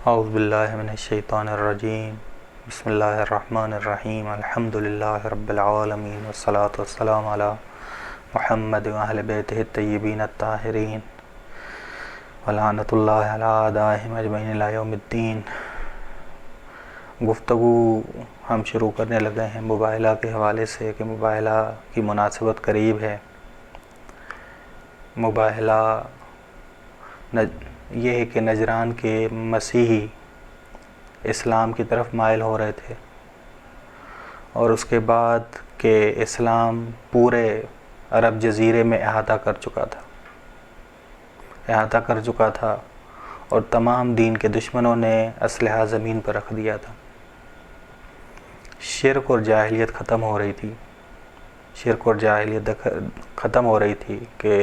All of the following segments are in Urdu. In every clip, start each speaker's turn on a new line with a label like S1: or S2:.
S1: اعوذ باللہ من الشیطان الرجیم بسم اللہ الرحمن الرحیم الحمد للہ رب العالمین والصلاة والسلام علی محمد واہل بیتہ الطیبین الطاہرین ولعنۃ اللہ علی اعدائہم اجمعین الی یوم الدین۔ گفتگو ہم شروع کرنے لگے ہیں مباہلہ کے حوالے سے کہ مباہلہ کی مناسبت قریب ہے۔ مباہلہ یہ ہے کہ نجران کے مسیحی اسلام کی طرف مائل ہو رہے تھے، اور اس کے بعد کہ اسلام پورے عرب جزیرے میں احاطہ کر چکا تھا اور تمام دین کے دشمنوں نے اسلحہ زمین پر رکھ دیا تھا۔ شرک اور جاہلیت ختم ہو رہی تھی کہ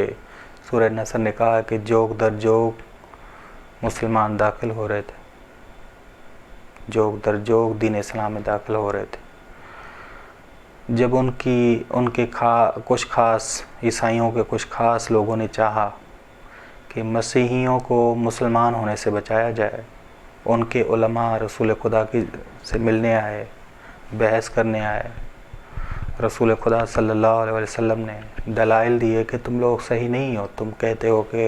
S1: سورہ نصر نے کہا کہ جوگ در جوگ مسلمان داخل ہو رہے تھے، جوگ در جوگ دین اسلام میں داخل ہو رہے تھے۔ جب ان کے کچھ خاص عیسائیوں کے کچھ خاص لوگوں نے چاہا کہ مسیحیوں کو مسلمان ہونے سے بچایا جائے، ان کے علماء رسول خدا سے ملنے آئے، بحث کرنے آئے۔ رسول خدا صلی اللہ علیہ وسلم نے دلائل دیے کہ تم لوگ صحیح نہیں ہو، تم کہتے ہو کہ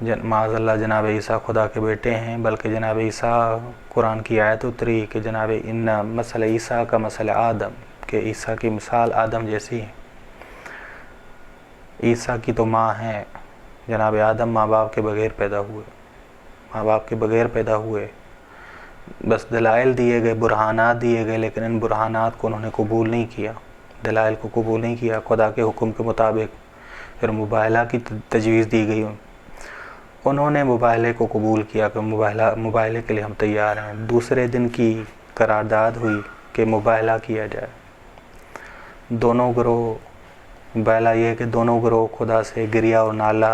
S1: معاذ اللہ جناب عیسیٰ خدا کے بیٹے ہیں، بلکہ جناب عیسیٰ قرآن کی آیت اتری کہ جناب ان مثل عیسیٰ کا مثل آدم، کہ عیسیٰ کی مثال آدم جیسی ہے۔ عیسیٰ کی تو ماں ہیں، جناب آدم ماں باپ کے بغیر پیدا ہوئے۔ بس دلائل دیے گئے، برہانات دیے گئے، لیکن ان برہانات کو انہوں نے قبول نہیں کیا، دلائل کو قبول نہیں کیا۔ خدا کے حکم کے مطابق پھر مباہلہ کی تجویز دی گئی، انہوں نے مباہلے کو قبول کیا کہ مباہلے کے لیے ہم تیار ہیں۔ دوسرے دن کی قرارداد ہوئی کہ مباہلہ کیا جائے۔ دونوں گروہ، مباہلہ یہ ہے کہ دونوں گروہ خدا سے گریہ اور نالہ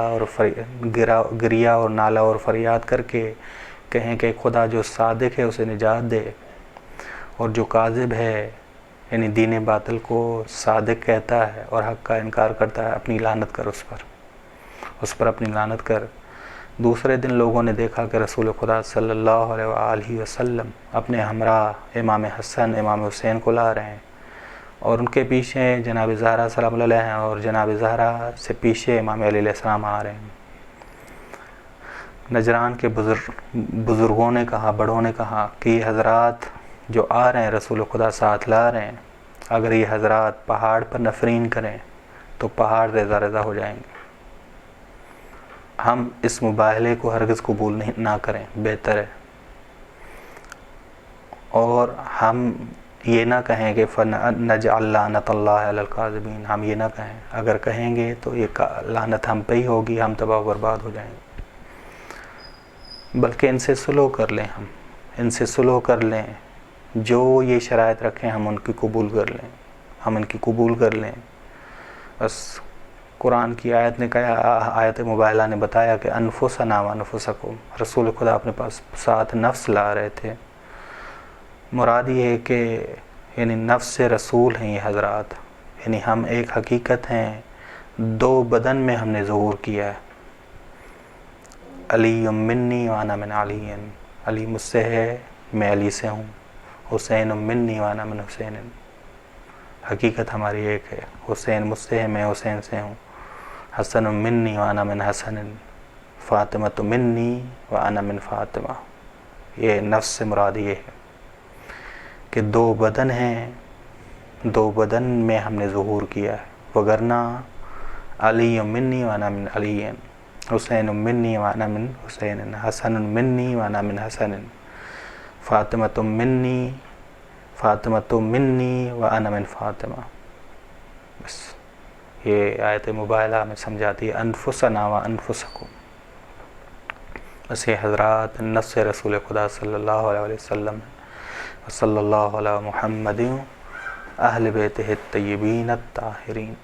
S1: اور فریاد کر کے کہیں کہ خدا جو صادق ہے اسے نجات دے، اور جو کاذب ہے یعنی دین باطل کو صادق کہتا ہے اور حق کا انکار کرتا ہے، اپنی لعنت کر اس پر اپنی لعنت کر۔ دوسرے دن لوگوں نے دیکھا کہ رسول خدا صلی اللہ علیہ وآلہ وسلم اپنے ہمراہ امام حسن امام حسین کو لا رہے ہیں، اور ان کے پیچھے جناب زہرا سلام اللہ علیہ ہیں، اور جناب زہرا سے پیچھے امام علیہ السلام آ رہے ہیں۔ نجران کے بزرگوں نے کہا، بڑوں نے کہا کہ یہ حضرات جو آ رہے ہیں رسول خدا ساتھ لا رہے ہیں، اگر یہ حضرات پہاڑ پر نفرین کریں تو پہاڑ ریزہ ریزہ ہو جائیں گے۔ ہم اس مباہلے کو ہرگز قبول نہ کریں، بہتر ہے۔ اور ہم یہ نہ کہیں کہ نجعل لعنت اللہ علی الکاذبین، ہم یہ نہ کہیں، اگر کہیں گے تو یہ لعنت ہم پہ ہی ہوگی، ہم تباہ و برباد ہو جائیں گے۔ بلکہ ان سے صلح کر لیں، جو یہ شرائط رکھیں ہم ان کی قبول کر لیں، بس قرآن کی آیت نے کہا، آیت مباہلہ نے بتایا کہ انفسنا و انفسکم، رسول خدا اپنے پاس ساتھ نفس لا رہے تھے۔ مراد یہ ہے کہ یعنی نفس رسول ہیں یہ حضرات، یعنی ہم ایک حقیقت ہیں، دو بدن میں ہم نے ظہور کیا ہے۔ علی منی وانا من علی، علی مجھ سے ہے میں علی سے ہوں، حسین منی وانا من حسین، حقیقت ہماری ایک ہے، حسین مجھ سے ہے میں حسین سے ہوں، حسن منی وانا من حسن، فاطمہ منی وانا من فاطمہ۔ یہ نفس سے مراد یہ ہے کہ دو بدن ہیں، دو بدن میں ہم نے ظہور کیا ہے، وگرنہ علی منی وانا من علی، حسین منی وانا من حسین، حسن منی وانا من حسن، فاطمہ منی وانا من فاطمہ۔ بس یہ آیت مباہلہ ہمیں سمجھاتی ہے انفسنا و انفسکم۔ بس یہ حضرات نفس رسول خدا صلی اللہ علیہ وسلم، صلی اللہ علیہ محمد اہل بیتہ الطیبین الطاہرین۔